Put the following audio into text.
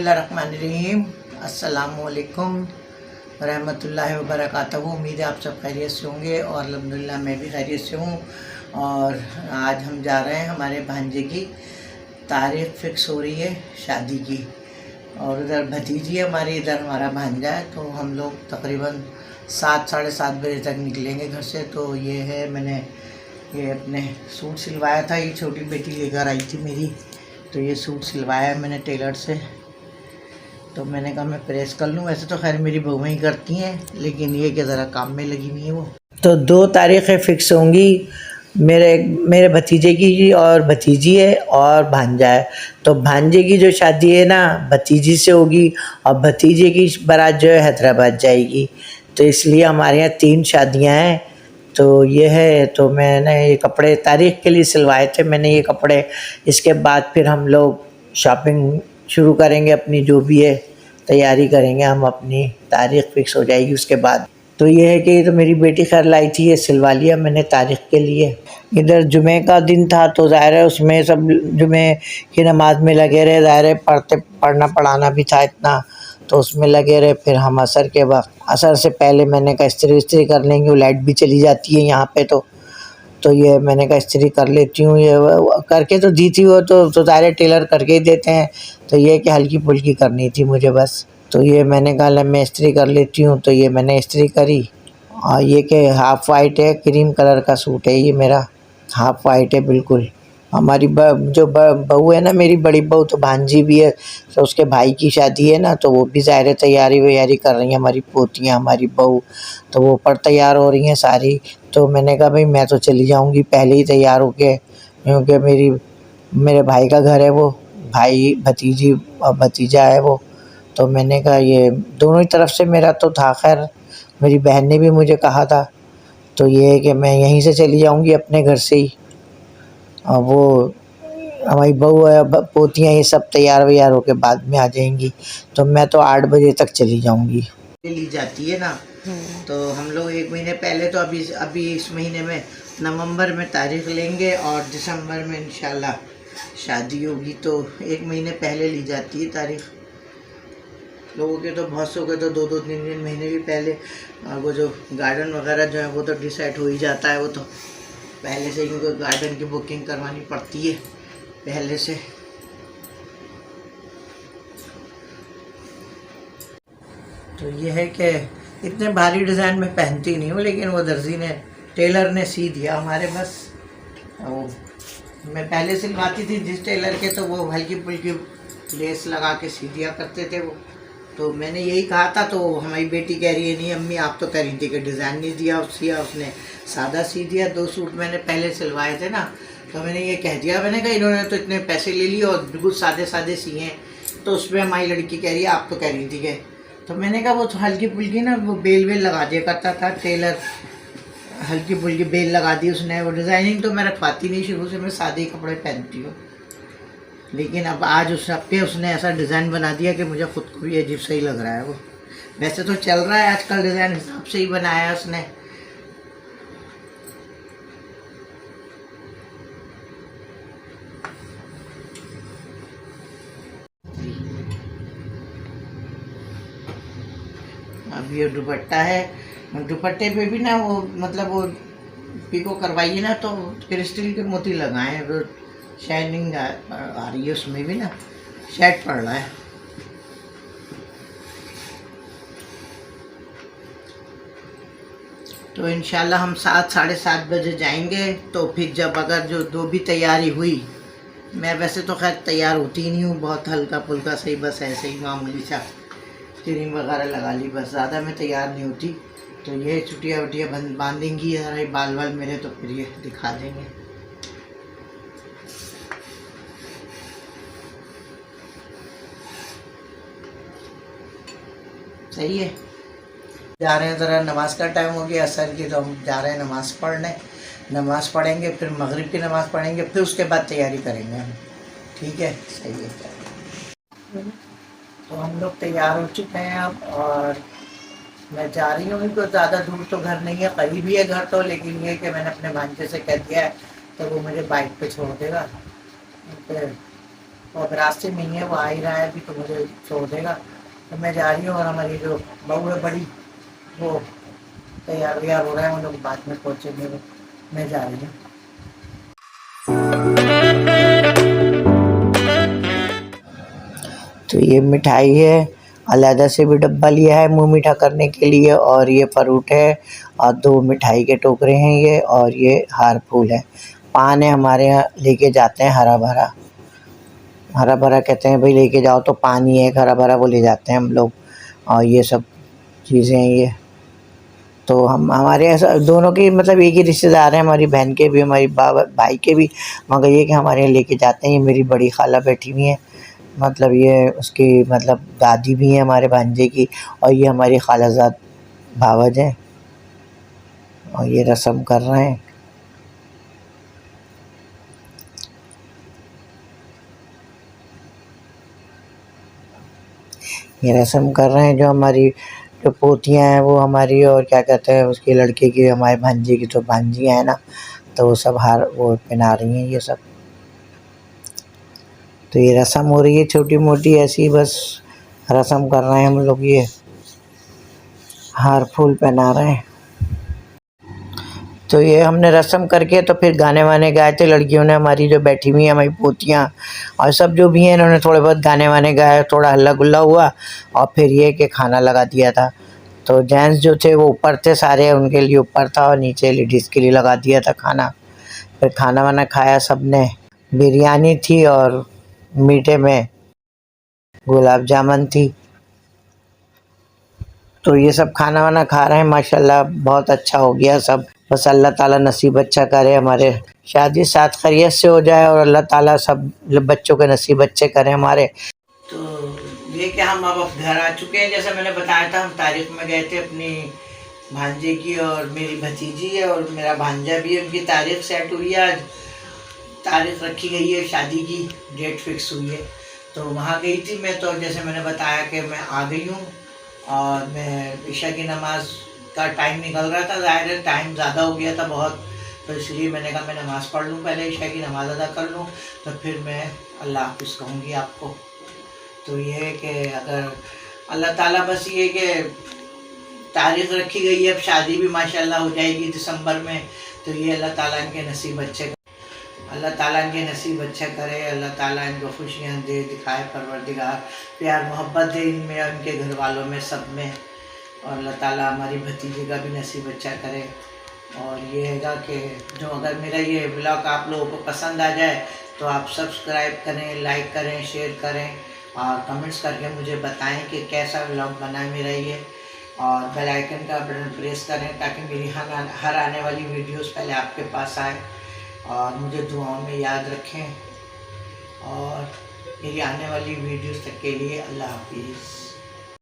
बिस्मिल्लाहिर्रहमानिर्रहीम। अस्सलामुअलैकुम रहमतुल्लाहि व बरकातहू। उम्मीद है आप सब खैरियत से होंगे और अल्हम्दुलिल्लाह मैं भी खैरियत से हूँ। और आज हम जा रहे हैं, हमारे भांजे की तारीख़ फ़िक्स हो रही है शादी की। और उधर भतीजी है हमारी, इधर हमारा भांजा है। तो हम लोग तकरीबन 7 साढ़े 7 बजे तक निकलेंगे घर से। तो ये है, मैंने ये अपने सूट सिलवाया था, ये छोटी बेटी लेकर आई थी मेरी। तो ये सूट सिलवाया है मैंने टेलर से। तो मैंने कहा मैं प्रेस कर लूँ। वैसे तो खैर मेरी बहुएं ही करती हैं, लेकिन ये कि ज़रा काम में लगी हुई है वो। तो 2 तारीख़ें फ़िक्स होंगी, मेरे भतीजे की और भतीजी है और भांजा है। तो भांजे की जो शादी है ना भतीजी से होगी, और भतीजे की बारात जो है हैदराबाद जाएगी। तो इसलिए हमारे यहाँ 3 शादियाँ हैं। तो ये है, तो मैंने ये कपड़े तारीख़ के लिए सिलवाए थे मैंने ये कपड़े। इसके बाद फिर हम लोग शॉपिंग शुरू करेंगे, अपनी जो भी है तैयारी करेंगे हम, अपनी तारीख़ फ़िक्स हो जाएगी उसके बाद। तो ये है कि तो मेरी बेटी खैर लाई थी, ये सिलवा लिया मैंने तारीख़ के लिए। इधर जुमे का दिन था तो ज़ाहिर है उसमें सब जुमे की नमाज में लगे रहे। ज़ाहिर है पढ़ना पढ़ाना भी था इतना, तो उसमें लगे रहे। फिर हम असर के वक्त, असर से पहले मैंने कहा इस्त्री विस्त्री कर लेंगे, वो लाइट भी चली जाती है यहाँ पे। तो ये मैंने कहा इस्त्री कर लेती हूँ, ये करके तो दी थी वो, तो सारे टेलर करके ही देते हैं। तो ये कि हल्की फुल्की करनी थी मुझे बस। तो ये मैंने कहा मैं इस्त्री कर लेती हूँ। तो ये मैंने इस्त्री करी। और ये कि हाफ़ वाइट है, क्रीम कलर का सूट है ये मेरा, हाफ़ वाइट है बिल्कुल। हमारी जो बहू है ना, मेरी बड़ी बहू, तो भांजी भी है, तो उसके भाई की शादी है ना, तो वो भी ज़ाहिर तैयारी वैयारी कर रही हैं। हमारी पोतियाँ, हमारी बहू, तो वो पर तैयार हो रही हैं सारी। तो मैंने कहा भाई मैं तो चली जाऊंगी पहले ही तैयार होके, क्योंकि मेरे भाई का घर है वो, भाई भतीजी और भतीजा है वो। तो मैंने कहा ये दोनों ही तरफ से मेरा तो था, खैर मेरी बहन ने भी मुझे कहा था। तो ये है कि मैं यहीं से चली जाऊंगी अपने घर से ही। और वो हमारी बहू है, पोतियाँ, ये सब तैयार वैयार होके बाद में आ जाएंगी। तो मैं तो 8 बजे तक चली जाऊंगी। ली जाती है ना, तो हम लोग 1 महीने पहले, तो अभी इस महीने में नवंबर में तारीख़ लेंगे और दिसंबर में इंशाल्लाह शादी होगी। तो 1 महीने पहले ली जाती है तारीख़। लोगों के तो बहुत सौ के तो 2-2 3-3 महीने भी पहले। वो जो गार्डन वगैरह जो है वो तो डिसाइड हो ही जाता है, वो तो पहले से, क्योंकि गार्डन की बुकिंग करवानी पड़ती है पहले से। तो ये है कि इतने भारी डिज़ाइन में पहनती नहीं हूँ, लेकिन वो दर्जी ने, टेलर ने सी दिया हमारे बस। वो मैं पहले सिलवाती थी जिस टेलर के, तो वो हल्की फुल्की लेस लगा के सी दिया करते थे वो। तो मैंने यही कहा था, तो हमारी बेटी कह रही है नहीं अम्मी आप तो कह रही थी कि डिज़ाइन नहीं दिया सिया, उसने सादा सी दिया। 2 सूट मैंने पहले सिलवाए थे ना, तो मैंने ये कह दिया, मैंने कहा इन्होंने तो इतने पैसे ले लिए और बिल्कुल सादे सादे सिए हैं। तो उसमें हमारी लड़की कह रही है आप तो कह रही थी कि, तो मैंने कहा वो तो हल्की फुल्की ना, वो बेल लगा दिया करता था टेलर, हल्की फुल्की बेल लगा दी उसने। वो डिज़ाइनिंग तो मैं रखवाती नहीं, शुरू से मैं सादे कपड़े पहनती हूँ। लेकिन अब आज उसने ऐसा डिज़ाइन बना दिया कि मुझे ख़ुद को भी अजीब सही लग रहा है वो। वैसे तो चल रहा है आजकल डिज़ाइन, हिसाब से ही बनाया है उसने। अब ये दुपट्टा है, दुपट्टे पे भी ना वो मतलब वो पीको करवाइए ना, तो क्रिस्टल के मोती लगाए हैं, वो शाइनिंग आ रही है उसमें भी ना, शेड पड़ रहा है। तो इंशाल्लाह हम 7 साढ़े 7 बजे जाएंगे। तो फिर जब अगर जो भी तैयारी हुई, मैं वैसे तो खैर तैयार होती ही नहीं हूँ, बहुत हल्का फुल्का सही, बस ऐसे ही मामूली सा क्रीम वगैरह लगा ली, बस ज़्यादा मैं तैयार नहीं होती। तो ये चुटिया वुटिया बांधेंगी सारे बाल वाल मेरे, तो फिर ये दिखा देंगे। सही है। जा रहे हैं, ज़रा नमाज का टाइम हो गया असर की, तो हम जा रहे हैं नमाज़ पढ़ने। नमाज़ पढ़ेंगे, फिर मगरिब की नमाज़ पढ़ेंगे, फिर उसके बाद तैयारी करेंगे हम। ठीक है, सही है। तो हम लोग तैयार हो चुके हैं अब, और मैं जा रही हूँ। तो ज़्यादा दूर तो घर नहीं है, करीब ही है घर तो, लेकिन ये कि मैंने अपने भांजे से कह दिया है तो वो मुझे बाइक पे छोड़ देगा। तो अब रास्ते में ही है, वो आ ही रहा है अभी, तो मुझे छोड़ देगा। तो मैं जा रही हूँ, और हमारी जो बहू है बड़ी, वो तैयार व्यार हो रहा है, वो लोग बाद में पहुँचेंगे। वो मैं जा रही हूँ। तो ये मिठाई है, अलहदा से भी डब्बा लिया है मुंह मीठा करने के लिए, और ये फ्रूट है, और 2 मिठाई के टोकरे हैं ये, और ये हार फूल है। पान है, हमारे यहाँ लेके जाते हैं हरा भरा। हरा भरा कहते हैं भाई, लेके जाओ तो पानी है, हरा भरा वो ले जाते हैं हम लोग। और ये सब चीज़ें हैं ये। तो हम हमारे ऐसा दोनों के मतलब एक ही रिश्तेदार हैं, हमारी बहन के भी, हमारी भाई के भी, मगर ये कि हमारे यहाँ लेके जाते हैं। ये मेरी बड़ी खाला बैठी हुई है, मतलब ये उसकी मतलब दादी भी हैं हमारे भांजे की, और ये हमारी खालाजाद भावज हैं, और ये रस्म कर रहे हैं। ये रस्म कर रहे हैं, जो हमारी जो पोतियाँ हैं वो हमारी, और क्या कहते हैं उसके लड़के की, हमारे भांजे की तो भांजियाँ हैं ना, तो वो सब हार वो पहना रही हैं ये सब। तो ये रस्म हो रही है छोटी मोटी ऐसी, बस रस्म कर रहे हैं हम लोग। ये हार फूल पहना रहे हैं। तो ये हमने रस्म करके तो फिर गाने वाने गाए थे लड़कियों ने, हमारी जो बैठी हुई हैं हमारी पोतियाँ और सब जो भी हैं, इन्होंने थोड़े बहुत गाने वाने गाए, थोड़ा हल्ला गुल्ला हुआ, और फिर ये कि खाना लगा दिया था। तो जेंट्स जो थे वो ऊपर थे सारे, उनके लिए ऊपर था, और नीचे लेडीज़ के लिए लगा दिया था खाना। फिर खाना वाना खाया सब ने। बिरयानी थी, और मीठे में गुलाब जामुन थी। तो ये सब खाना वाना खा रहे हैं, माशाल्लाह बहुत अच्छा हो गया सब। बस अल्लाह ताला नसीब अच्छा करे, हमारे शादी साथ खैरियत से हो जाए, और अल्लाह ताला सब बच्चों के नसीब अच्छे करे हमारे। तो ये कि हम अब घर आ चुके हैं, जैसे मैंने बताया था, हम तारीख में गए थे अपनी भांजे की, और मेरी भतीजी है और मेरा भांजा भी है, उनकी तारीख सेट हुई है। आज तारीख रखी गई है, शादी की डेट फिक्स हुई है। तो वहाँ गई थी मैं, तो जैसे मैंने बताया कि मैं आ गई हूँ, और मैं ईशा की नमाज़ का टाइम निकल रहा था, ज़ाहिर है टाइम ज़्यादा हो गया था बहुत, तो इसलिए मैंने कहा मैं नमाज़ पढ़ लूँ पहले, ईशा की नमाज़ अदा कर लूँ, तो फिर मैं अल्लाह हाफ़िज़ कहूँगी आपको। तो ये है कि अगर अल्लाह ताला बस ये कि तारीख़ रखी गई है, अब शादी भी माशाल्लाह हो जाएगी दिसंबर में, तो ये अल्लाह ताला इनके नसीब अच्छे, अल्लाह ताला इनके नसीब अच्छा करे, अल्लाह ताला इनको खुशियाँ दे, दिखाए परवरदिगार, प्यार मोहब्बत दे इनमें और इनके घर वालों में सब में, और अल्लाह ताला हमारी भतीजे का भी नसीब अच्छा करे। और ये हैगा कि जो अगर मेरा ये ब्लॉग आप लोगों को पसंद आ जाए तो आप सब्सक्राइब करें, लाइक करें, शेयर करें, और कमेंट्स करके मुझे बताएं कि कैसा ब्लॉग बना है मेरा ये, और बेल आइकन का बटन प्रेस करें ताकि मेरी हर आने वाली वीडियोस पहले आपके पास आए, और मुझे दुआओं में याद रखें, और मेरी आने वाली वीडियोस तक के लिए अल्लाह हाफिज़।